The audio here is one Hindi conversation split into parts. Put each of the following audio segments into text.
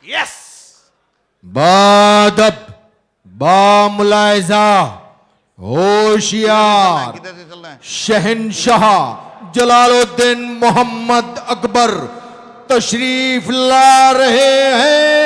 Yes. बादब बामुलायजा होशियार किधर से चलना है? शहनशाह जलालुद्दीन मोहम्मद अकबर तशरीफ ला रहे हैं।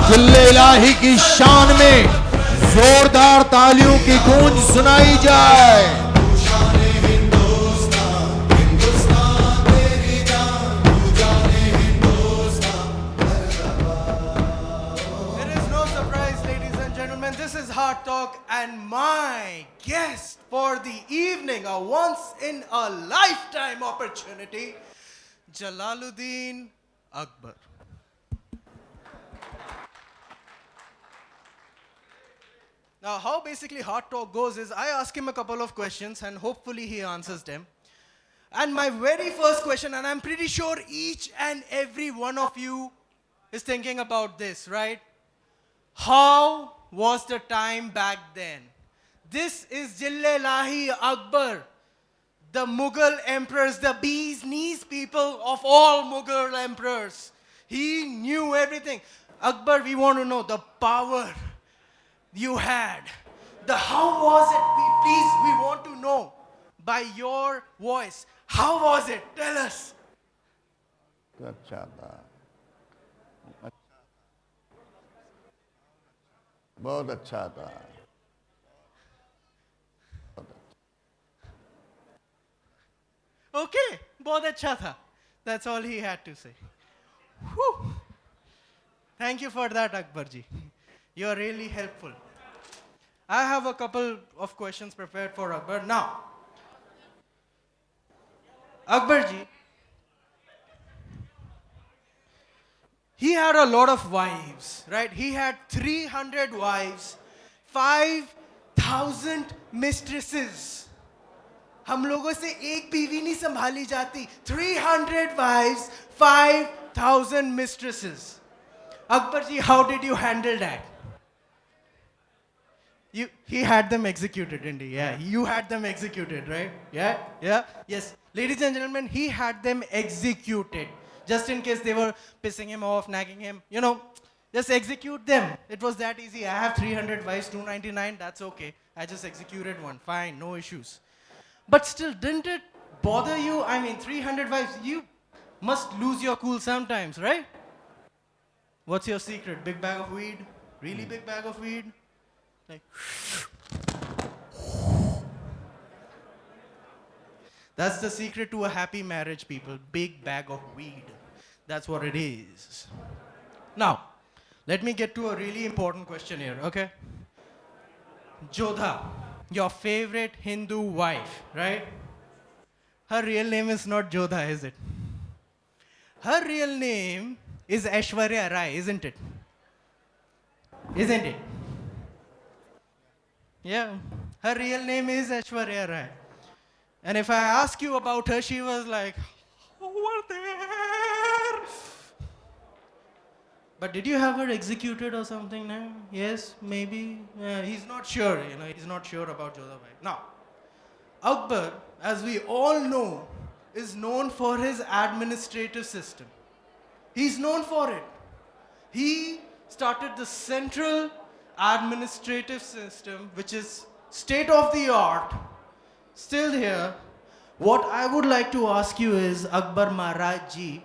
जिल्ले इलाही की शान में जोरदार तालियों की गूंज सुनाई जाए। It is no surprise, ladies and gentlemen, this is Hard Talk, and my guest for the evening, a once in a lifetime opportunity, Jalaluddin Akbar. Now, how basically Hard Talk goes is I ask him a couple of questions and hopefully he answers them. And my very first question, and I'm pretty sure each and every one of you is thinking about this, right? How was the time back then? This is Jillelahi Akbar, the Mughal emperors, the bee's knees people of all Mughal emperors. He knew everything. Akbar, we want to know the power you had. The how was it? We want to know by your voice. How was it? Tell us. अच्छा था, बहुत अच्छा था। Okay, बहुत अच्छा था. That's all he had to say. Whew. Thank you for that, Akbarji. You're really helpful. I have a couple of questions prepared for Akbar. Now, Akbarji, he had a lot of wives, right? He had 300 wives, 5,000 mistresses. हम लोगों से एक बीवी नहीं संभाली जाती. 300 wives, 5,000 mistresses. Akbarji, how did you handle that? He had them executed, didn't he? Yeah, you had them executed, right? Yeah, yeah, yes. Ladies and gentlemen, he had them executed. Just in case they were pissing him off, nagging him, just execute them. It was that easy. I have 300 wives, 299, that's okay. I just executed one, fine, no issues. But still, didn't it bother you? I mean, 300 wives, you must lose your cool sometimes, right? What's your secret? Big bag of weed? Really big bag of weed? Like, that's the secret to a happy marriage, people. Big bag of weed. That's what it is. Now, let me get to a really important question here, okay? Jodha, your favorite Hindu wife, right? Her real name is not Jodha, is it? Her real name is Aishwarya Rai, isn't it? Isn't it? Yeah, her real name is Aishwarya Rai. And if I ask you about her, she was like, over there. But did you have her executed or something now? Yes, maybe. He's not sure, he's not sure about Jodhabai. Now, Akbar, as we all know, is known for his administrative system. He's known for it. He started the central administrative system, which is state of the art, still here. What I would like to ask you is, Akbar Maharaj ji,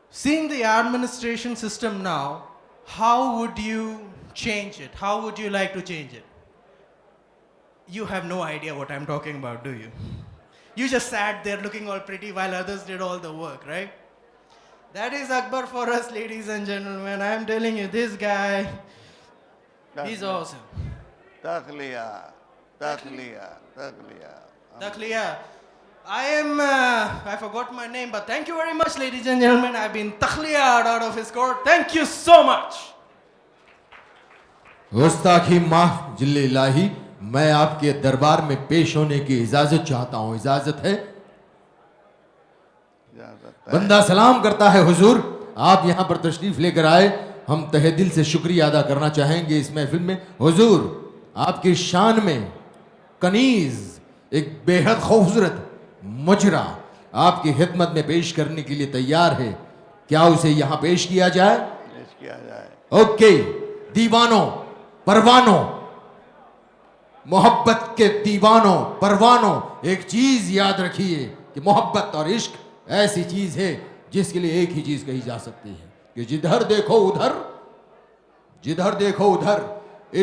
seeing the administration system now, how would you change it? How would you like to change it? You have no idea what I'm talking about, do you? You just sat there looking all pretty while others did all the work, right? That is Akbar for us, ladies and gentlemen. I am telling you, this guy, he's awesome. Takhliya, takhliya, takhliya. Takhliya. I forgot my name, but thank you very much, ladies and gentlemen. I've been takhliyad out of his court. Thank you so much. गुस्ताखी माफ जिल्ले इलाही, मैं आपके दरबार में पेश होने की इजाजत चाहता हूं। इजाजत है? बंदा सलाम करता है हुजूर, आप यहां पर तशरीफ लेकर आए, हम तहे दिल से शुक्रिया अदा करना चाहेंगे इस महफिल में। हुजूर, आपकी शान में कनीज एक बेहद खूबसूरत मुजरा आपकी खिदमत में पेश करने के लिए तैयार है, क्या उसे यहां पेश किया जाए? पेश किया जाए। ओके, दीवानों, परवानों, मोहब्बत के दीवानों, परवानों, एक चीज याद रखिए कि मोहब्बत और इश्क ऐसी चीज है जिसके लिए एक ही चीज कही जा सकती है कि जिधर देखो उधर, जिधर देखो उधर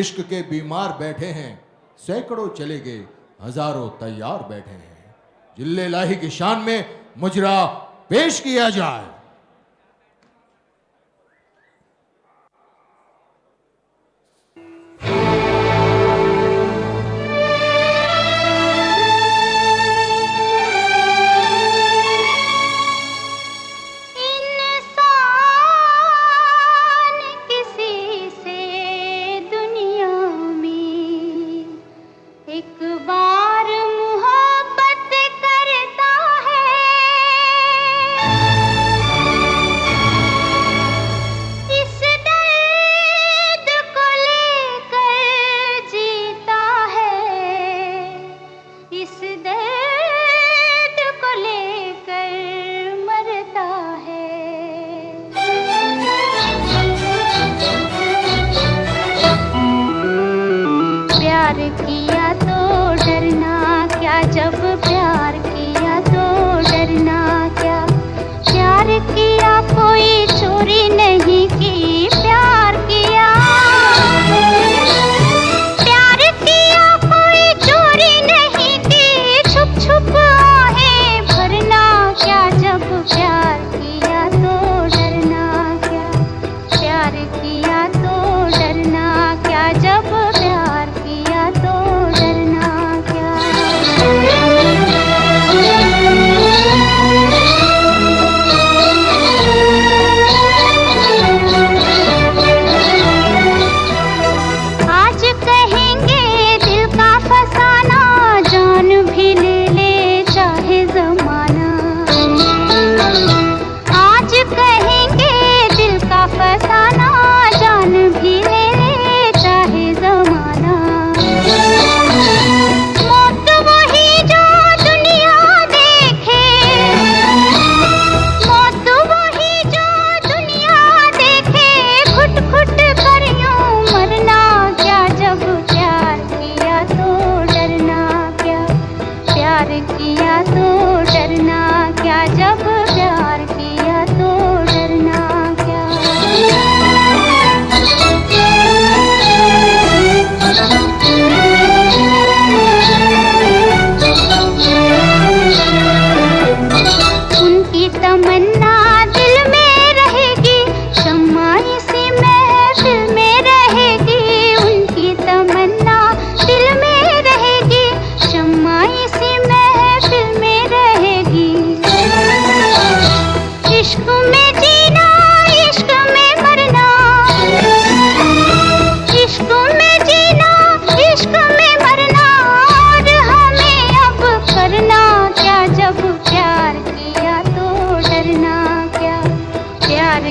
इश्क के बीमार बैठे हैं, सैकड़ों चले गए, हजारों तैयार बैठे हैं। जिल्ले इलाही की शान में मुजरा पेश किया जाए।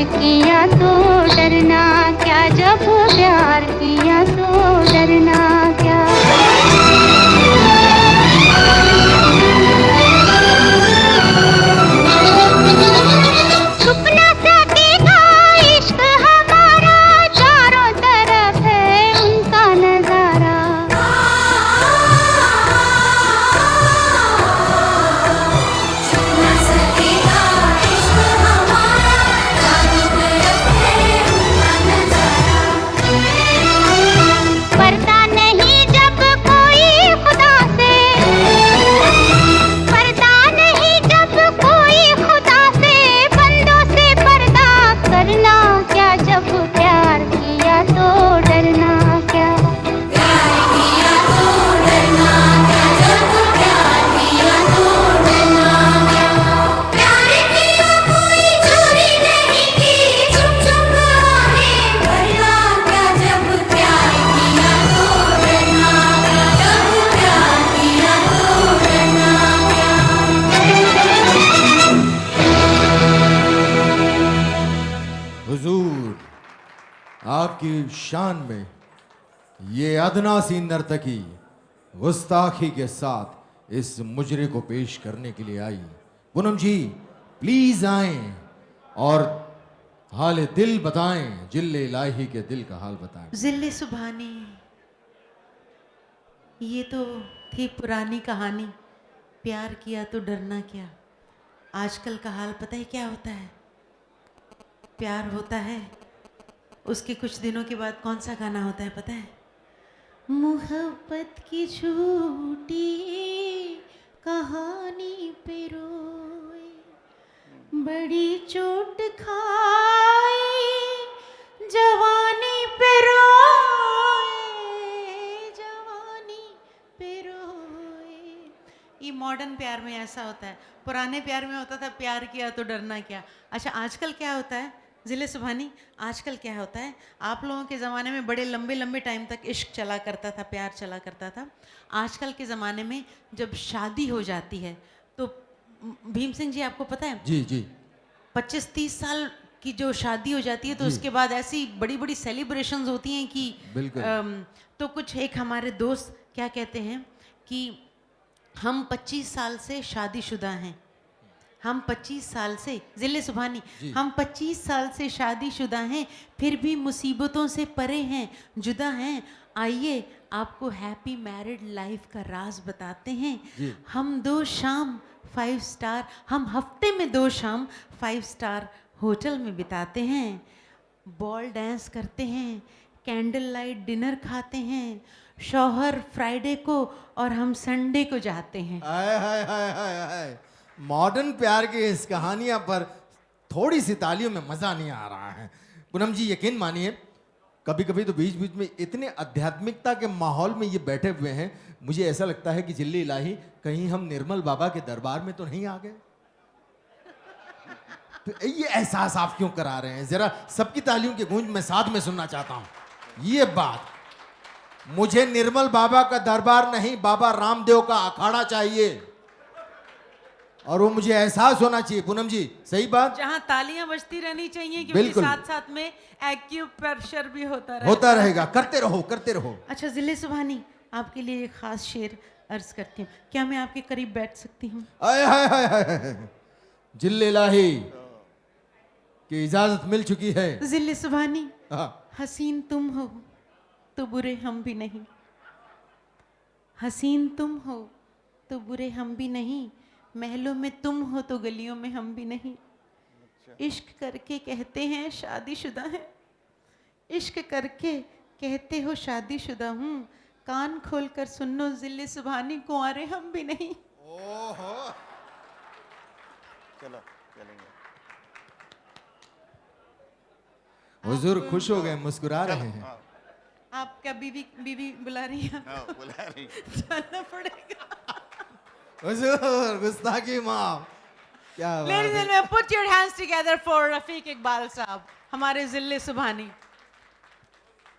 किया तो डरना क्या, जब प्यार किया तो डरना क्या। आपकी शान में ये अदना सी नर्तकी गुस्ताखी के साथ इस मुजरे को पेश करने के लिए आई। पूनम जी प्लीज आएं और हाल दिल बताएं, जिल्ले इलाही के दिल का हाल बताएं। जिल्ले सुभानी, ये तो थी पुरानी कहानी, प्यार किया तो डरना क्या। आजकल का हाल पता है क्या होता है? प्यार होता है, उसके कुछ दिनों के बाद कौन सा गाना होता है पता है? मोहब्बत की झूठी कहानी पे रोए, बड़ी चोट खाई जवानी पे रोए, जवानी पे रोए। ये मॉडर्न प्यार में ऐसा होता है, पुराने प्यार में होता था प्यार किया तो डरना क्या। अच्छा आजकल क्या होता है जिले सुभानी, आजकल क्या होता है? आप लोगों के ज़माने में बड़े लंबे लंबे टाइम तक इश्क चला करता था, प्यार चला करता था। आजकल के ज़माने में जब शादी हो जाती है तो भीम सिंह जी आपको पता है जी जी 25-30 साल की जो शादी हो जाती है तो उसके बाद ऐसी बड़ी बड़ी सेलिब्रेशंस होती हैं कि बिल्कुल। तो कुछ एक हमारे दोस्त क्या कहते हैं कि हम 25 साल से शादीशुदा हैं, हम 25 साल से जिले सुभानी, हम 25 साल से शादीशुदा हैं, फिर भी मुसीबतों से परे हैं, जुदा हैं। आइए आपको हैप्पी मैरिड लाइफ का राज बताते हैं। हम 2 शाम 5 स्टार, हम हफ्ते में 2 शाम 5 स्टार होटल में बिताते हैं, बॉल डांस करते हैं, कैंडल लाइट डिनर खाते हैं, शौहर फ्राइडे को और हम संडे को जाते हैं। हाय हाय हाय हाय हाय। मॉडर्न प्यार के इस कहानियां पर थोड़ी सी तालियों में मजा नहीं आ रहा है। पूनम जी यकीन मानिए कभी कभी तो बीच बीच में इतने आध्यात्मिकता के माहौल में ये बैठे हुए हैं, मुझे ऐसा लगता है कि जिल्ले इलाही कहीं हम निर्मल बाबा के दरबार में तो नहीं आ गए। तो ये एहसास आप क्यों करा रहे हैं? जरा सबकी तालियों की गूंज मैं साथ में सुनना चाहता हूं। ये बात, मुझे निर्मल बाबा का दरबार नहीं, बाबा रामदेव का अखाड़ा चाहिए और वो मुझे एहसास होना चाहिए। पूनम जी सही बात, जहाँ तालियां बजती रहनी चाहिए क्योंकि बिल्कुल। साथ साथ में एक्यूप्रेशर भी होता होता रहेगा, करते रहो करते रहो। अच्छा जिले सुभानी, आपके लिए एक खास शेर अर्ज करती हूँ, क्या मैं आपके करीब बैठ सकती हूँ? आय हाय हाय हाय। जिल्ले इलाही की इजाजत मिल चुकी है। जिले सुभानी, हाँ। हसीन तुम हो तो बुरे हम भी नहीं, हसीन तुम हो तो बुरे हम भी नहीं, महलों में तुम हो तो गलियों में हम भी नहीं। इश्क करके कहते हैं शादीशुदा है, इश्क करके कहते हो शादीशुदा हूँ, कान खोलकर सुन लो जिले सुभानी, कुंवारे हम भी नहीं। ओहो, चलो चलेंगे। हुजूर खुश हो गए, मुस्कुरा रहे हैं। आप क्या बीवी बीवी बुला रही हैं? हाँ, बुला रही। जाना पड़ेगा। हुजूर गुस्ताखी माफ। क्या बात Ladies है। and gentlemen, put your hands together for Rafiq Iqbal साहब, हमारे जिले सुभानी।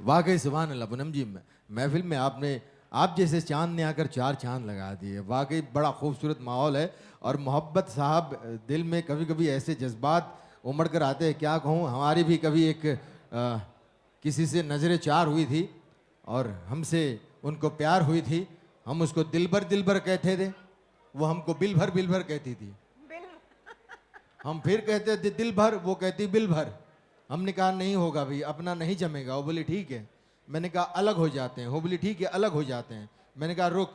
वाकई सुभान अल्लाह। पूनम जी महफिल में आपने आप जैसे चांद ने आकर 4 चांद लगा दिए। वाकई बड़ा खूबसूरत माहौल है और मोहब्बत साहब दिल में कभी कभी ऐसे जज्बात उमड़ कर आते हैं, क्या कहूँ। हमारी भी कभी एक किसी से नज़रें 4 हुई थी और हमसे उनको प्यार हुई थी। हम उसको दिलबर कहते थे, वो हमको बिल भर कहती थी। हम फिर कहते थे दिल भर, वो कहती बिल भर। हमने कहा नहीं होगा भाई, अपना नहीं जमेगा। वो बोली ठीक है। मैंने कहा अलग हो जाते हैं। वो बोली ठीक है अलग हो जाते हैं। मैंने कहा रुक,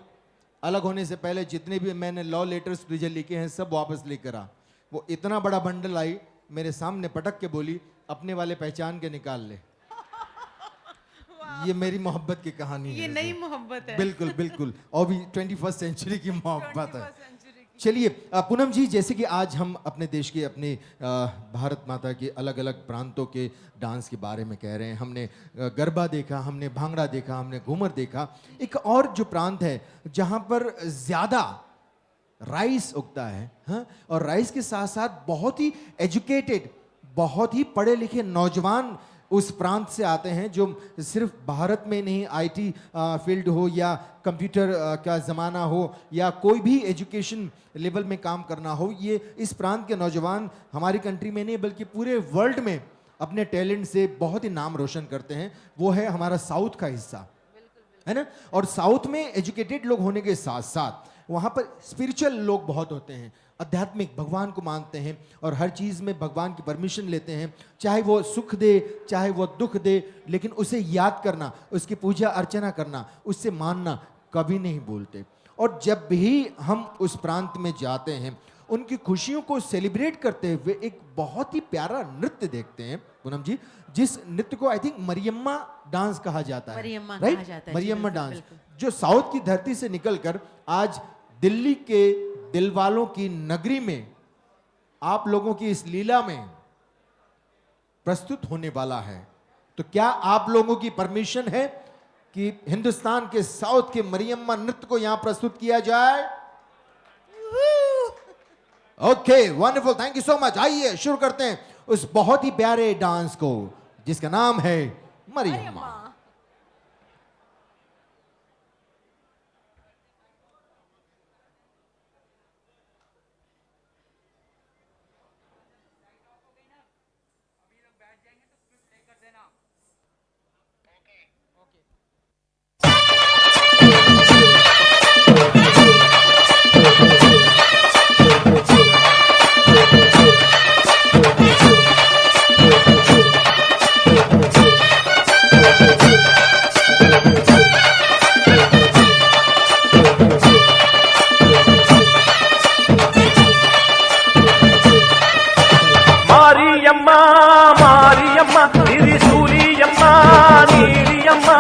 अलग होने से पहले जितने भी मैंने लव लेटर्स तुझे लिखे हैं सब वापस लेकर आ। वो इतना बड़ा बंडल आई, मेरे सामने पटक के बोली अपने वाले पहचान के निकाल ले। ये मेरी मोहब्बत की कहानी है। ये नई मोहब्बत है। बिल्कुल बिल्कुल, और भी 21st सेंचुरी की मोहब्बत है। चलिए पूनम जी, जैसे कि आज हम अपने देश के अपने भारत माता के अलग अलग प्रांतों के डांस के बारे में कह रहे हैं। हमने गरबा देखा, हमने भांगड़ा देखा, हमने घूमर देखा। एक और जो प्रांत है जहाँ पर ज़्यादा राइस उगता है, हाँ, और राइस के साथ साथ बहुत ही एजुकेटेड, बहुत ही पढ़े लिखे नौजवान उस प्रांत से आते हैं, जो सिर्फ भारत में नहीं, आईटी फील्ड हो या कंप्यूटर का ज़माना हो या कोई भी एजुकेशन लेवल में काम करना हो, ये इस प्रांत के नौजवान हमारी कंट्री में नहीं बल्कि पूरे वर्ल्ड में अपने टैलेंट से बहुत ही नाम रोशन करते हैं, वो है हमारा साउथ का हिस्सा, है ना। और साउथ में एजुकेटेड लोग होने के साथ साथ वहाँ पर स्पिरिचुअल लोग बहुत होते हैं, आध्यात्मिक, भगवान को मानते हैं और हर चीज़ में भगवान की परमिशन लेते हैं, चाहे वो सुख दे चाहे वो दुख दे, लेकिन उसे याद करना, उसकी पूजा अर्चना करना, उससे मानना कभी नहीं भूलते। और जब भी हम उस प्रांत में जाते हैं, उनकी खुशियों को सेलिब्रेट करते हुए एक बहुत ही प्यारा नृत्य देखते हैं पूनम जी, जिस नृत्य को आई थिंक मरियम्मा डांस कहा जाता है, मरियम्मा राइट, कहा जाता है, मरियम्मा जी, डांस, बिल्कुल। जो साउथ की धरती से निकलकर आज दिल्ली के दिलवालों की नगरी में आप लोगों की इस लीला में प्रस्तुत होने वाला है। तो क्या आप लोगों की परमिशन है कि हिंदुस्तान के साउथ के मरियम्मा नृत्य को यहां प्रस्तुत किया जाए? Okay, wonderful, thank you so much. आइए शुरू करते हैं उस बहुत ही प्यारे डांस को जिसका नाम है मरियम्मा। மாரியம்மா மாரியம்மா திரிசூலியம்மா நீலியம்மா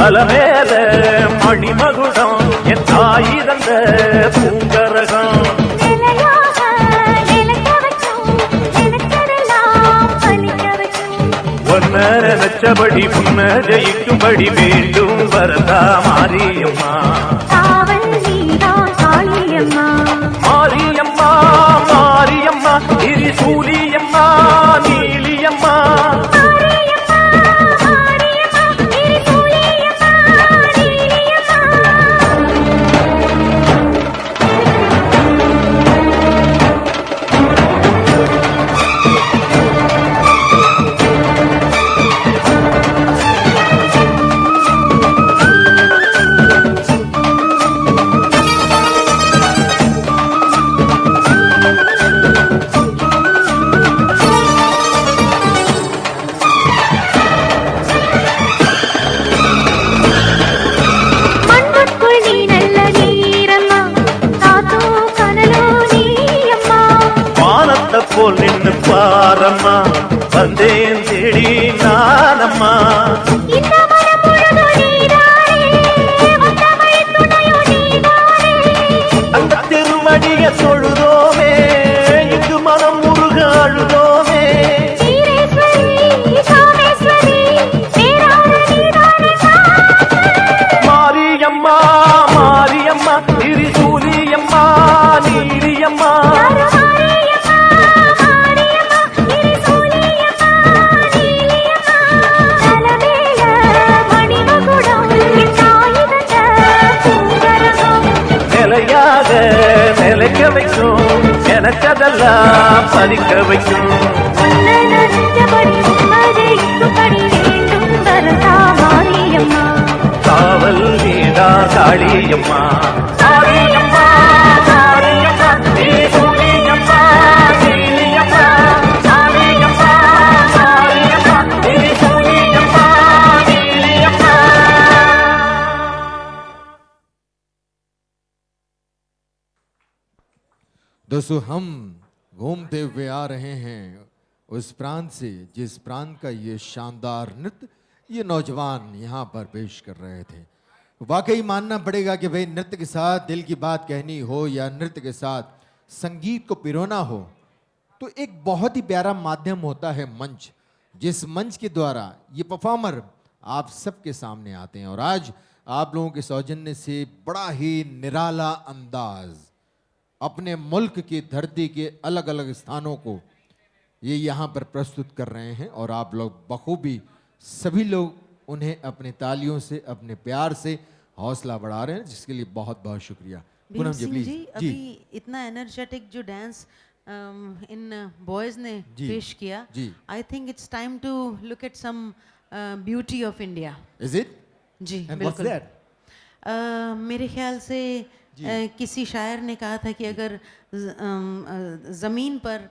அலமேல மணிமகுடம் என் தாய் தந்த பூங்கரகம் ஒன்ன நினைச்சபடி முன்ன ஜெயிக்கும்படி வேண்டும் வரதா மாரியம்மா மாரியம்மா மாரியம்மா திரிசூலியம்மா நீலியம்மா போல் நின்று பாரம்மா வந்தேன் தேடி நானம்மா அந்த திருமடிய தொழுதோமே இங்கு மனம் முருக அழுதோமே மாரியம்மா மாரியம்மா திரிசூலியம்மா நீலியம்மா நிலைக்க வைக்கும் எனக்கதெல்லாம் பறிக்க வைக்கும் காவல் நீடா காளியம்மா மாரியம்மா மாரியம்மா திரிசூலியம்மா நீலியம்மா மாரியம்மா மாரியம்மா திரிசூலியம்மா நீலியம்மா दोस्तों, हम घूमते हुए आ रहे हैं उस प्रांत से जिस प्रांत का ये शानदार नृत्य ये नौजवान यहाँ पर पेश कर रहे थे। वाकई मानना पड़ेगा कि भाई नृत्य के साथ दिल की बात कहनी हो या नृत्य के साथ संगीत को पिरोना हो तो एक बहुत ही प्यारा माध्यम होता है मंच, जिस मंच के द्वारा ये परफॉर्मर आप सबके सामने आते हैं। और आज आप लोगों के सौजन्य से बड़ा ही निराला अंदाज अपने मुल्क की धरती के अलग अलग स्थानों को ये यहाँ पर प्रस्तुत कर रहे हैं और आप लोग बखूबी सभी लोग उन्हें अपने तालियों से अपने प्यार से हौसला बढ़ा रहे हैं, जिसके लिए बहुत बहुत शुक्रिया। भीम पूनम जी सिंह प्लीज जी, जी अभी इतना एनर्जेटिक जो डांस इन बॉयज ने जी, पेश किया, जी। I think it's time to look at some beauty of India. Is it जी एंड व्हाट्स बिल्कुल। दैट मेरे ख्याल से किसी शायर ने कहा था कि अगर ज़मीन पर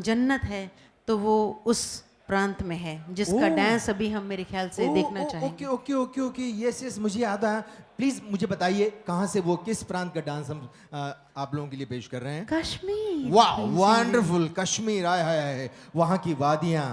जन्नत है तो वो उस प्रांत में है, जिसका ओह! डांस अभी हम मेरे ख्याल से देखना ओके चाहेंगे। Okay okay okay, yes yes, मुझे याद आया। प्लीज मुझे बताइए कहाँ से वो, किस प्रांत का डांस हम आप लोगों के लिए पेश कर रहे हैं? कश्मीर। वाह भीम सिंह जी। वंडरफुल, कश्मीर, आय हाय हाय, वहाँ की वादियाँ,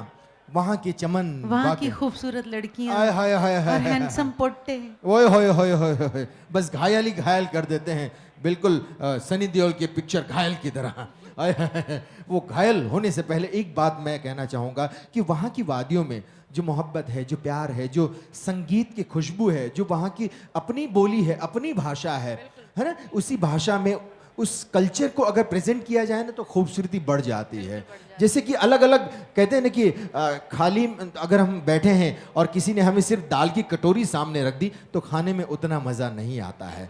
वहाँ के चमन, वहाँ की वाकई खूबसूरत लड़कियाँ आय हाय हाय हाय और हाय, हैंडसम पोट्टे। ओए होए होए होए होए, बस घायल ही घायल कर देते हैं, बिल्कुल सनी देओल की पिक्चर घायल की तरह। आय हाय हाय, वो घायल होने से पहले एक बात मैं कहना चाहूँगा कि वहाँ की वादियों में जो मोहब्बत है, जो प्यार है, जो संगीत की खुशबू है, जो वहाँ की अपनी बोली है, अपनी भाषा है ना, उसी भाषा में उस कल्चर को अगर प्रेजेंट किया जाए ना तो खूबसूरती बढ़ जाती है। जैसे कि अलग अलग कहते हैं ना कि खाली अगर हम बैठे हैं और किसी ने हमें सिर्फ दाल की कटोरी सामने रख दी तो खाने में उतना मज़ा नहीं आता है।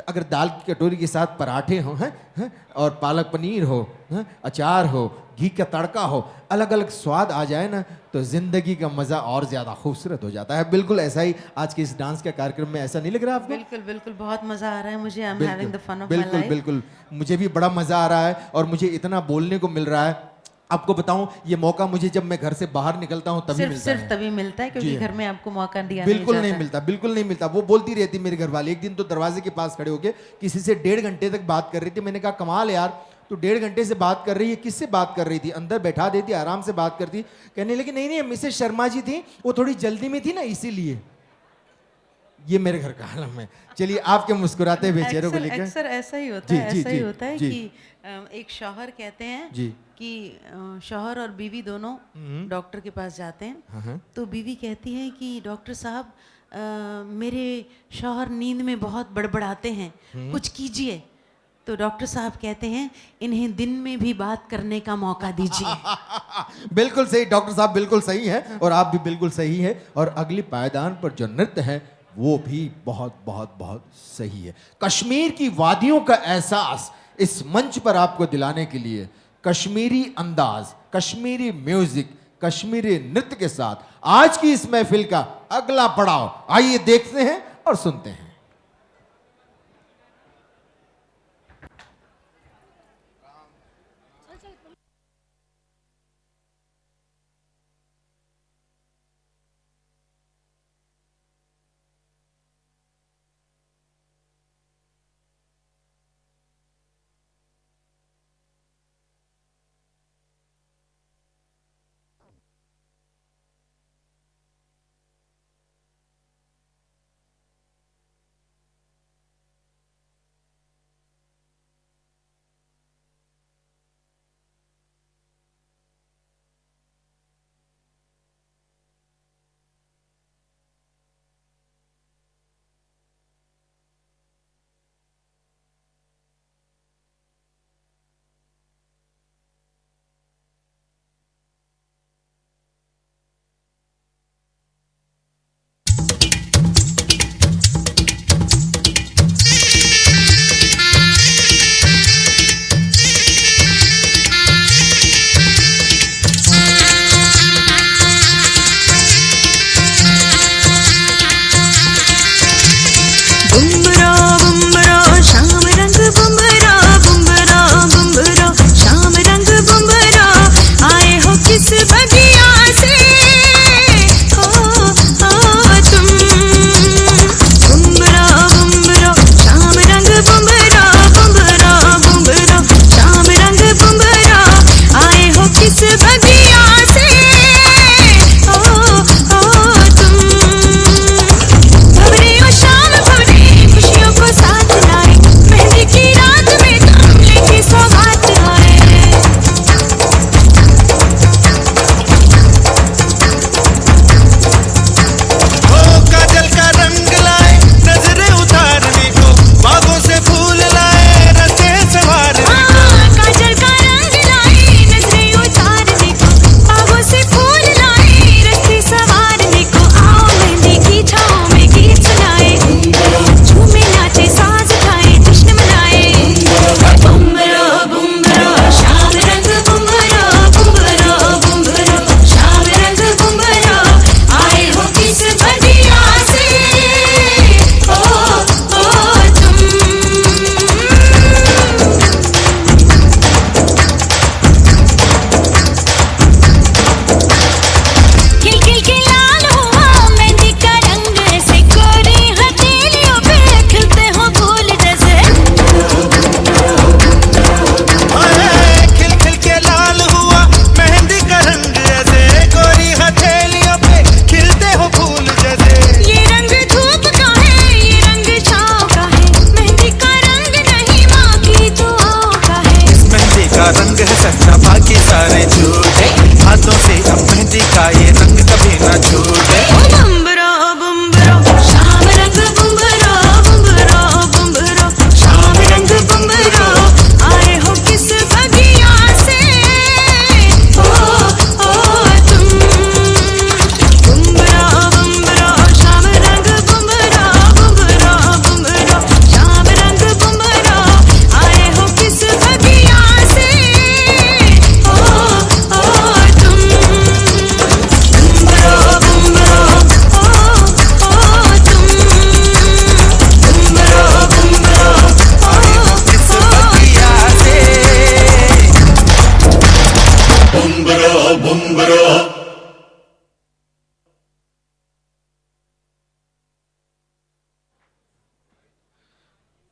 अगर दाल की कटोरी के साथ पराठे हो हैं और पालक पनीर हो, अचार हो, घी का तड़का हो, अलग अलग स्वाद आ जाए ना तो जिंदगी का मजा और ज्यादा खूबसूरत हो जाता है। बिल्कुल ऐसा ही आज के इस डांस के कार्यक्रम में, ऐसा नहीं लग रहा आपको? बिल्कुल बिल्कुल, बहुत मजा आ रहा है मुझे। आई एम बिल्कुल having the fun of my बिल्कुल लाइफ। बिल्कुल, मुझे भी बड़ा मजा आ रहा है और मुझे इतना बोलने को मिल रहा है। आपको बताऊं, ये मौका मुझे जब मैं घर से बाहर निकलता हूं तभी मिलता सिर्फ है। तभी मिलता है, क्योंकि जी। घर में आपको मौका दिया बिल्कुल नहीं नहीं जाता। मिलता, बिल्कुल नहीं मिलता। वो बोलती रहती मेरे घर वाले, एक दिन तो दरवाजे के पास खड़े होके किसी से 1.5 घंटे तक बात कर रही थी। मैंने कहा कमाल यार, तू 1.5 घंटे से बात कर रही है, किससे बात कर रही थी? अंदर बैठा देती, आराम से बात करती। कहने लगी नहीं नहीं मिसेस शर्मा जी थी, वो थोड़ी जल्दी में थी ना इसीलिए। ये मेरे घर का हालम है। चलिए आपके मुस्कुराते हुए चेहरों को लेकर। अक्सर ऐसा ही होता जी, है, जी, ऐसा ही जी, होता है जी। कि एक शौहर कहते हैं जी। कि शौहर और बीवी दोनों डॉक्टर के पास जाते हैं। तो बीवी कहती है कि डॉक्टर साहब, मेरे शौहर नींद में बहुत बड़बड़ाते हैं, कुछ कीजिए। तो डॉक्टर साहब कहते हैं, इन्हें दिन में भी बात करने का मौका दीजिए। बिल्कुल सही डॉक्टर साहब, बिल्कुल सही है और आप भी बिल्कुल सही है। और अगली पायदान पर जो नृत्य है वो भी बहुत बहुत बहुत सही है। कश्मीर की वादियों का एहसास इस मंच पर आपको दिलाने के लिए कश्मीरी अंदाज, कश्मीरी म्यूजिक, कश्मीरी नृत्य के साथ आज की इस महफिल का अगला पड़ाव आइए देखते हैं और सुनते हैं।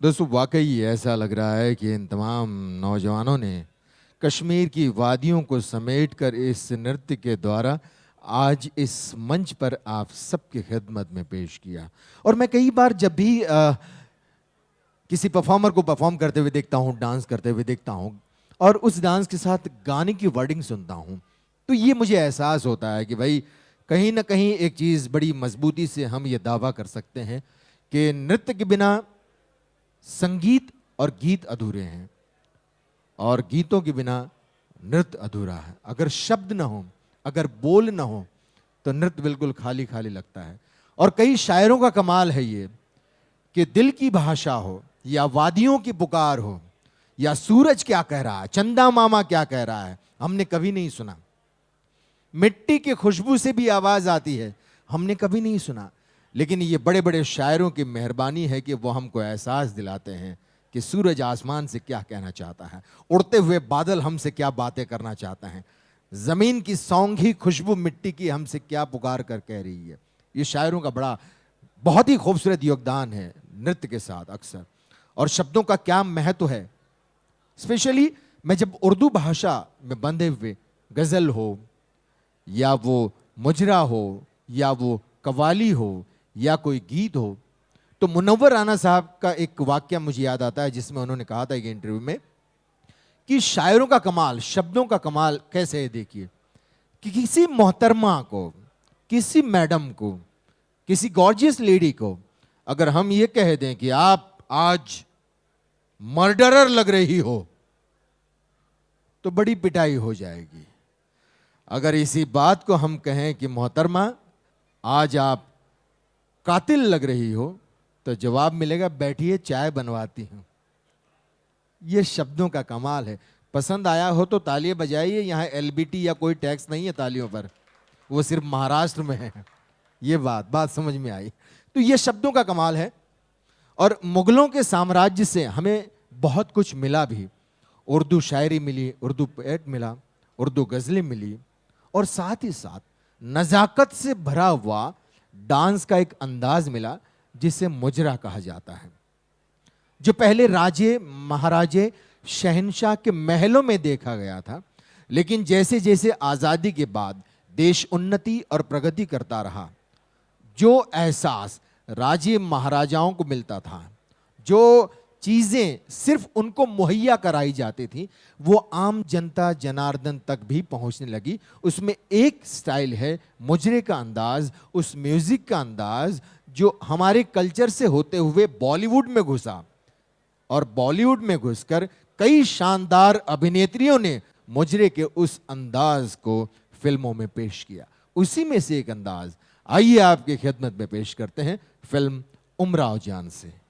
दोस्तों वाकई ऐसा लग रहा है कि इन तमाम नौजवानों ने कश्मीर की वादियों को समेटकर इस नृत्य के द्वारा आज इस मंच पर आप सबकी खिदमत में पेश किया। और मैं कई बार जब भी किसी परफॉर्मर को परफॉर्म करते हुए देखता हूँ, डांस करते हुए देखता हूँ और उस डांस के साथ गाने की वर्डिंग सुनता हूँ, तो ये मुझे एहसास होता है कि भाई कहीं ना कहीं एक चीज़ बड़ी मजबूती से हम ये दावा कर सकते हैं कि नृत्य के बिना संगीत और गीत अधूरे हैं और गीतों के बिना नृत्य अधूरा है। अगर शब्द ना हो, अगर बोल ना हो, तो नृत्य बिल्कुल खाली खाली लगता है। और कई शायरों का कमाल है ये कि दिल की भाषा हो या वादियों की पुकार हो या सूरज क्या कह रहा है, चंदा मामा क्या कह रहा है, हमने कभी नहीं सुना। मिट्टी की खुशबू से भी आवाज आती है, हमने कभी नहीं सुना। लेकिन ये बड़े बड़े शायरों की मेहरबानी है कि वो हमको एहसास दिलाते हैं कि सूरज आसमान से क्या कहना चाहता है, उड़ते हुए बादल हमसे क्या बातें करना चाहता है, जमीन की सौंधी खुशबू मिट्टी की हमसे क्या पुकार कर कह रही है। ये शायरों का बड़ा बहुत ही खूबसूरत योगदान है नृत्य के साथ अक्सर। और शब्दों का क्या महत्व है, स्पेशली मैं जब उर्दू भाषा में बंधे हुए गजल हो या वो मुजरा हो या वो कवाली हो या कोई गीत हो, तो मुनव्वर राना साहब का एक वाक्य मुझे याद आता है जिसमें उन्होंने कहा था एक इंटरव्यू में कि शायरों का कमाल, शब्दों का कमाल कैसे है। देखिए कि किसी मोहतरमा को, किसी मैडम को, किसी गॉर्जियस लेडी को अगर हम ये कह दें कि आप आज मर्डरर लग रही हो, तो बड़ी पिटाई हो जाएगी। अगर इसी बात को हम कहें कि मोहतरमा आज आप कातिल लग रही हो, तो जवाब मिलेगा बैठिए चाय बनवाती हूं। ये शब्दों का कमाल है। पसंद आया हो तो तालियां बजाइए। यहां एलबीटी या कोई टैक्स नहीं है तालियों पर, वो सिर्फ महाराष्ट्र में है। ये बात समझ में आई। तो ये शब्दों का कमाल है। और मुगलों के साम्राज्य से हमें बहुत कुछ मिला भी। उर्दू शायरी मिली, उर्दू पोएट मिला, उर्दू गजलें मिली और साथ ही साथ नजाकत से भरा हुआ डांस का एक अंदाज मिला जिसे मुजरा कहा जाता है, जो पहले राजे महाराजे शहंशाह के महलों में देखा गया था। लेकिन जैसे जैसे आज़ादी के बाद देश उन्नति और प्रगति करता रहा, जो एहसास राजे महाराजाओं को मिलता था, जो चीज़ें सिर्फ उनको मुहैया कराई जाती थी, वो आम जनता जनार्दन तक भी पहुंचने लगी। उसमें एक स्टाइल है मुजरे का अंदाज, उस म्यूजिक का अंदाज जो हमारे कल्चर से होते हुए बॉलीवुड में घुसा और बॉलीवुड में घुसकर कई शानदार अभिनेत्रियों ने मुजरे के उस अंदाज को फिल्मों में पेश किया। उसी में से एक अंदाज आइए आपकी खिदमत में पेश करते हैं फिल्म उमराव जान से।